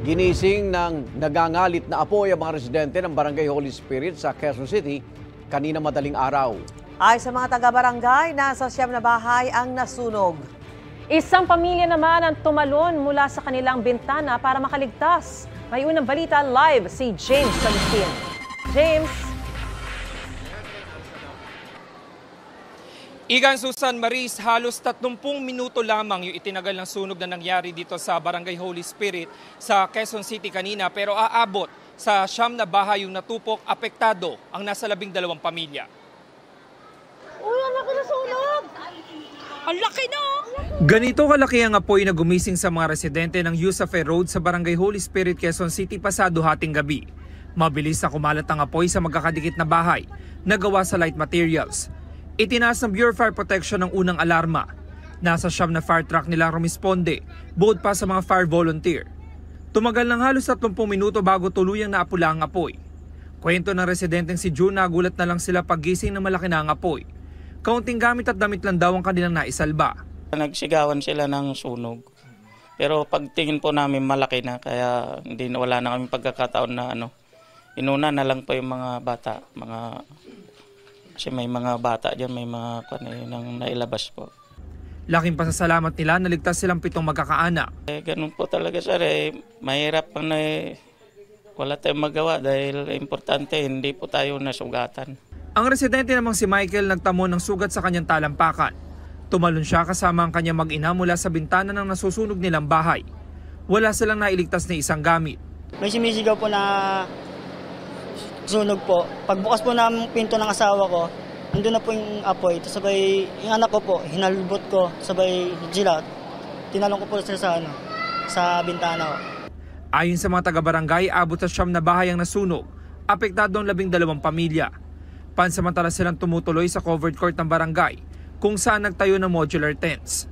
Ginising ng nagangalit na apoy ang mga residente ng Barangay Holy Spirit sa Quezon City kanina madaling araw. Ay sa mga taga-barangay, nasa 9 na bahay ang nasunog. Isang pamilya naman ang tumalon mula sa kanilang bintana para makaligtas. May unang balita live si James Agustin. James. Igan Susan Maris, halos 30 minuto lamang yung itinagal ng sunog na nangyari dito sa Barangay Holy Spirit sa Quezon City kanina, pero aabot sa 9 na bahay yung natupok, apektado ang nasa 12 pamilya. Uy, ang laki na sunog! Ang laki na! Ganito kalaki ang apoy na gumising sa mga residente ng Yusafe Road sa Barangay Holy Spirit, Quezon City pasado hating gabi. Mabilis na kumalat ang apoy sa magkakadikit na bahay na gawa sa light materials. Itinaas ng Bureau of Fire Protection ang unang alarma. Nasa 9 na fire truck nilang rumisponde, bukod pa sa mga fire volunteer. Tumagal ng halos 30 minuto bago tuluyang naapula ang apoy. Kwento ng residenteng si June, nagulat na lang sila paggising na malaki na ang apoy. Kaunting gamit at damit lang daw ang kanilang naisalba. Nagsigawan sila ng sunog. Pero pagtingin po namin malaki na, kaya wala na kami pagkakataon na inuna na lang po yung mga bata, kasi may mga bata dyan, may mga nang nailabas po. Laking pasasalamat nila, naligtas silang 7 magkakaanak. Ganun po talaga sir, mahirap wala tayong magawa dahil importante hindi po tayo nasugatan. Ang residente namang si Michael nagtamo ng sugat sa kanyang talampakan. Tumalon siya kasama ang kanyang mag-ina mula sa bintana ng nasusunog nilang bahay. Wala silang nailigtas na isang gamit. May sumisigaw po na sunog po. Pagbukas po ng pinto ng asawa ko, nandun na po yung apoy. Sabay, yung anak ko po, hinalubot ko. Sabay, sila, tinalong ko po sila sa bintana ko. Ayon sa mga taga-barangay, abot sa 9 na bahay ang nasunog. Apektado ang 12 pamilya. Pansamantala silang tumutuloy sa covered court ng barangay kung saan nagtayo ng modular tents.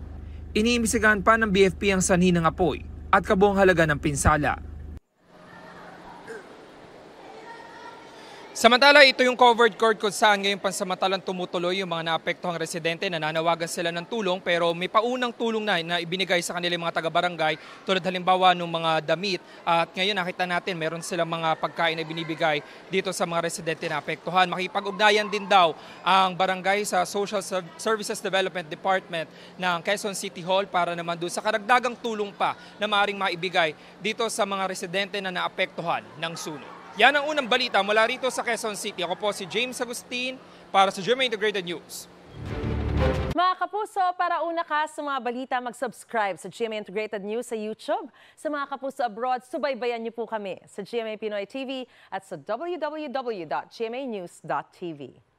Iniimbestigahan pa ng BFP ang sanhi ng apoy at kabuang halaga ng pinsala. Samantala, ito yung covered court kung saan ngayon pansamantalang tumutuloy yung mga naapektuhang residente. Nananawagan sila ng tulong pero may paunang tulong na ibinigay sa kanilang mga taga-barangay tulad halimbawa ng mga damit. At ngayon nakita natin meron silang mga pagkain na binibigay dito sa mga residente na apektuhan. Makipag-ugnayan din daw ang barangay sa Social Services Development Department ng Quezon City Hall para naman doon sa karagdagang tulong pa na maaaring maibigay dito sa mga residente na naapektuhan ng sunog. Yan ang unang balita mula rito sa Quezon City. Ako po si James Agustin para sa GMA Integrated News. Mga kapuso, para una ka sa mga balita, mag-subscribe sa GMA Integrated News sa YouTube. Sa mga kapuso abroad, subaybayan niyo po kami sa GMA Pinoy TV at sa www.gmanews.tv.